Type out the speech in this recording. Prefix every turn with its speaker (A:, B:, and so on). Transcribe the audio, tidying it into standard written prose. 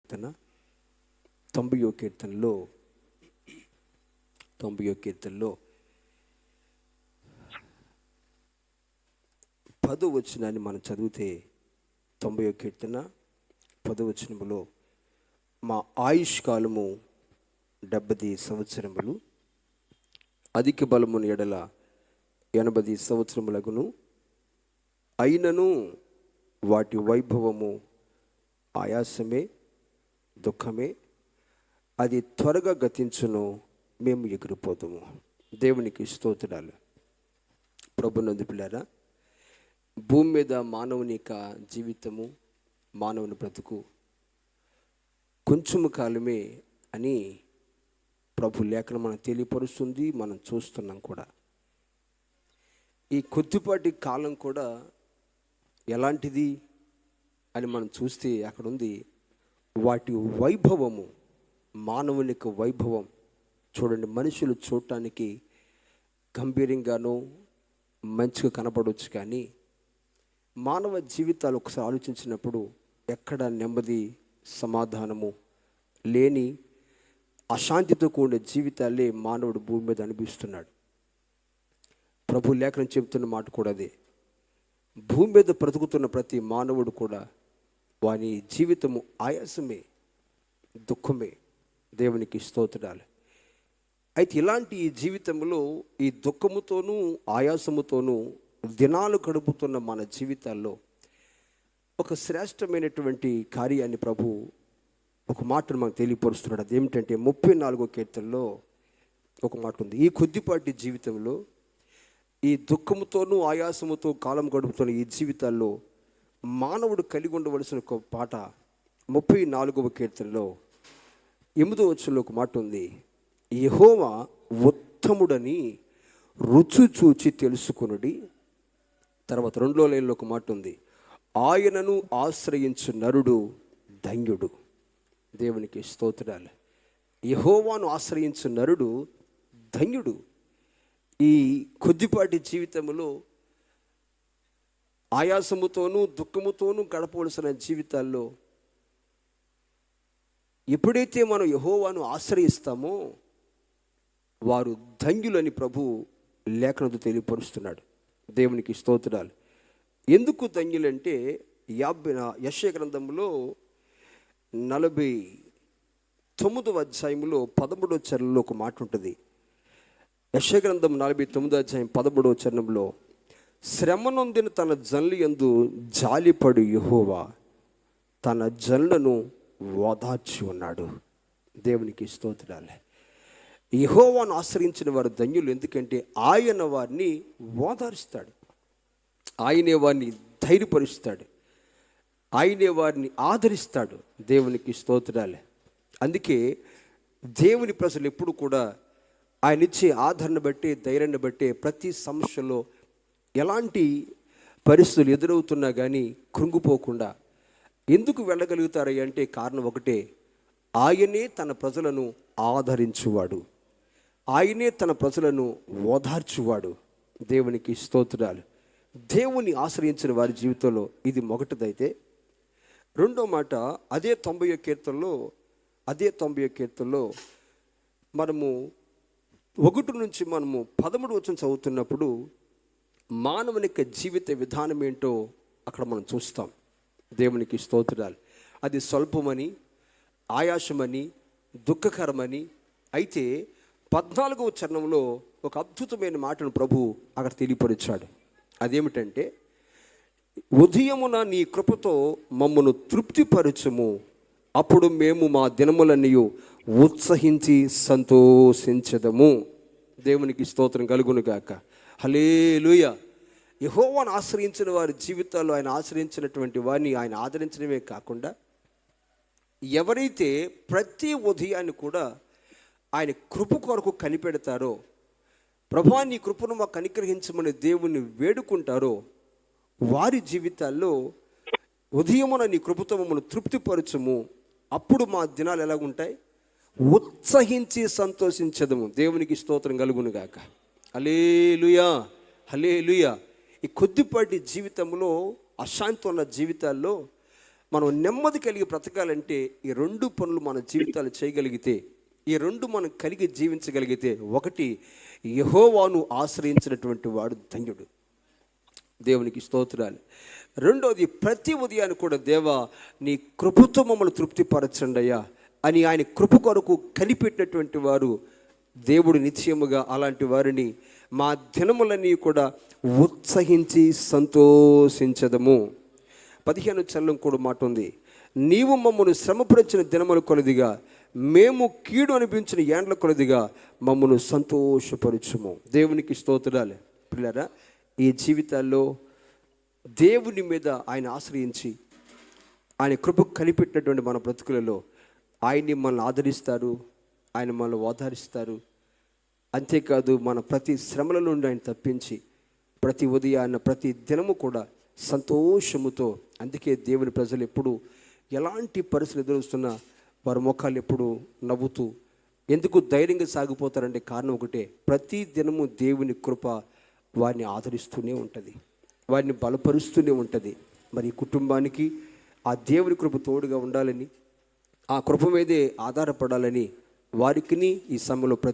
A: కీర్తన 90వ కీర్తనలో 10వ వచనాన్ని మనం చదివితే 90వ కీర్తన 10వ వచనములో మా ఆయుష్ కాలము 70 సంవత్సరములు, అధిక బలమును ఎడల 80 సంవత్సరములగును, అయినను వాటి వైభవము ఆయాసమే, దుఃఖమే, అది త్వరగా గతించును, మేము ఎగిరిపోతాము. దేవునికి స్తోత్రాలు. ప్రభునందు పిల్లారా, భూమి మీద మానవుని యొక్క జీవితము, మానవుని బ్రతుకు కొంచెము కాలమే అని ప్రభు లేఖనం మనం తెలియపరుస్తుంది, మనం చూస్తున్నాం కూడా. ఈ కొద్దిపాటి కాలం కూడా ఎలాంటిది అని మనం చూస్తే అక్కడ ఉంది, వాటి వైభవము, మానవుని యొక్క వైభవం. చూడండి, మనుషులు చూడటానికి గంభీరంగానూ మంచిగా కనపడవచ్చు, కానీ మానవ జీవితాలు ఒకసారి ఆలోచించినప్పుడు ఎక్కడ నెమ్మది, సమాధానము లేని అశాంతితో కూడిన జీవితాలే మానవుడు భూమి మీద అనిపిస్తున్నాడు. ప్రభు లేఖనం చెబుతున్న మాట కూడా అదే. భూమి మీద బ్రతుకుతున్న ప్రతి మానవుడు కూడా వాని జీవితము ఆయాసమే, దుఃఖమే. దేవునికి స్తోత్రాలు. అయితే ఇలాంటి ఈ జీవితంలో ఈ దుఃఖముతోనూ ఆయాసముతోనూ దినాలు గడుపుతున్న మన జీవితాల్లో ఒక శ్రేష్టమైనటువంటి కార్యాన్ని ప్రభు ఒక మాటను మనకు తెలియపరుస్తున్నాడు. అదేమిటంటే 34వ కీర్తనలో ఒక మాట ఉంది. ఈ కొద్దిపాటి జీవితంలో, ఈ దుఃఖముతోనూ ఆయాసముతో కాలం గడుపుతున్న ఈ జీవితాల్లో మానవుడు కలిగి ఉండవలసిన ఒక పాట 34వ కీర్తనలో 8వ వచనంలో ఒక మాట ఉంది. యెహోవా ఉత్తముడని రుచి చూచి తెలుసుకొనుడి. తర్వాత 2వ లైన్లో ఒక మాట ఉంది, ఆయనను ఆశ్రయించు నరుడు ధన్యుడు. దేవునికి స్తోత్రాలు. యెహోవాను ఆశ్రయించు నరుడు ధన్యుడు. ఈ కొద్దిపాటి జీవితంలో ఆయాసముతోనూ దుఃఖముతోనూ గడపవలసిన జీవితాల్లో ఎప్పుడైతే మనం యెహోవాను ఆశ్రయిస్తామో వారు ధన్యులని ప్రభు లేఖనంతో తెలియపరుస్తున్నాడు. దేవునికి స్తోత్రాలు. ఎందుకు ధన్యులంటే యెషయా గ్రంథంలో 49వ అధ్యాయంలో 13వ చరణంలో ఒక మాట ఉంటుంది. యెషయా గ్రంథం 49వ అధ్యాయం 13వ చరణంలో, శ్రమ నొందిన తన జనుల యందు జాలిపడు యెహోవా తన జనులను ఓదార్చి ఉన్నాడు. దేవునికి స్తోత్రాలే. యెహోవాను ఆశ్రయించిన వారు ధన్యులు. ఎందుకంటే ఆయన వారిని ఓదారుస్తాడు, ఆయనే వారిని ధైర్యపరుస్తాడు, ఆయనే వారిని ఆదరిస్తాడు. దేవునికి స్తోత్రాలే. అందుకే దేవుని ప్రజలు ఎప్పుడు కూడా ఆయన ఇచ్చే ఆదరణ బట్టి, ధైర్యాన్ని బట్టి ప్రతి సమస్యలో ఎలాంటి పరిస్థితులు ఎదురవుతున్నా కానీ కృంగిపోకుండా ఎందుకు వెళ్ళగలుగుతారు అంటే కారణం ఒకటే, ఆయనే తన ప్రజలను ఆదరించువాడు, ఆయనే తన ప్రజలను ఓదార్చువాడు. దేవునికి స్తోత్రాలు. దేవుని ఆశ్రయించిన వారి జీవితంలో ఇది మొదటిదైతే, రెండో మాట అదే 90వ కీర్తనలో మనము 1 నుంచి మనము 13 వచనం చదువుతున్నప్పుడు మానవుని యొక్క జీవిత విధానం ఏంటో అక్కడ మనం చూస్తాం. దేవునికి స్తోత్రాలు. అది స్వల్పమని, ఆయాసమని, దుఃఖకరమని. అయితే 14వ చరణంలో ఒక అద్భుతమైన మాటను ప్రభు అక్కడ తెలియపరిచాడు. అదేమిటంటే, ఉదయమున నీ కృపతో మమ్మను తృప్తిపరచుము, అప్పుడు మేము మా దినములన్నీ ఉత్సహించి సంతోషించదము. దేవునికి స్తోత్రం కలుగును గాక. హల్లెలూయా. యెహోవాను ఆశ్రయించిన వారి జీవితాల్లో ఆయన ఆశ్రయించినటువంటి వారిని ఆయన ఆదరించడమే కాకుండా, ఎవరైతే ప్రతి ఉదయాన్ని కూడా ఆయన కృప కొరకు కనిపెడతారో, ప్రభువా నీ కృపను మాకు అనుగ్రహించమని దేవుణ్ణి వేడుకుంటారో, వారి జీవితాల్లో ఉదయమున నీ కృపతో మమ్మల్ని తృప్తిపరచుము, అప్పుడు మా దినాలు ఎలాగుంటాయి, ఉత్సహించి సంతోషించదము. దేవునికి స్తోత్రం కలుగును గాక. హల్లెలూయా, హల్లెలూయా. ఈ కొద్దిపాటి జీవితంలో, అశాంతి ఉన్న జీవితాల్లో మనం నెమ్మది కలిగి బ్రతకాలంటే ఈ రెండు పనులు మన జీవితాలు చేయగలిగితే, ఈ రెండు మనం కలిగి జీవించగలిగితే, ఒకటి, యెహోవాను ఆశ్రయించినటువంటి వాడు ధన్యుడు. దేవునికి స్తోత్రాలు. రెండోది, ప్రతి ఉదయాన్ని కూడా దేవా నీ కృపతో మమ్మల్ని తృప్తిపరచండి అయ్యా అని ఆయన కృప కొరకు కనిపెట్టినటువంటి వారు దేవుడు నిశ్చయముగా అలాంటి వారిని మా దినములన్నీ కూడా ఉత్సహించి సంతోషించదము. 15 చరణం కూడా మాట ఉంది, నీవు మమ్మను శ్రమపరిచిన దినముల కొలదిగా, మేము కీడు అనిపించిన ఏండ్ల కొలదిగా మమ్మను సంతోషపరచుము. దేవునికి స్తోత్రాలు. పిల్లరా, ఈ జీవితాల్లో దేవుని మీద ఆయన ఆశ్రయించి ఆయన కృప కనిపెట్టినటువంటి మన బ్రతుకులలో ఆయన్ని మనల్ని ఆదరిస్తారు, ఆయన మనల్ని ఓదారిస్తారు. అంతేకాదు, మన ప్రతి శ్రమల నుండి ఆయన తప్పించి ప్రతి ఉదయాన్న ప్రతి దినము కూడా సంతోషముతో, అందుకే దేవుని ప్రజలు ఎప్పుడు ఎలాంటి పరిస్థితులు ఎదురుస్తున్నా వారి ముఖాలు ఎప్పుడు నవ్వుతూ ఎందుకు ధైర్యంగా సాగిపోతారంటే కారణం ఒకటే, ప్రతి దినము దేవుని కృప వారిని ఆదరిస్తూనే ఉంటుంది, వారిని బలపరుస్తూనే ఉంటుంది. మరి కుటుంబానికి ఆ దేవుని కృప తోడుగా ఉండాలని, ఆ కృప మీదే ఆధారపడాలని వారికి ఈ సమయంలో ప్రతి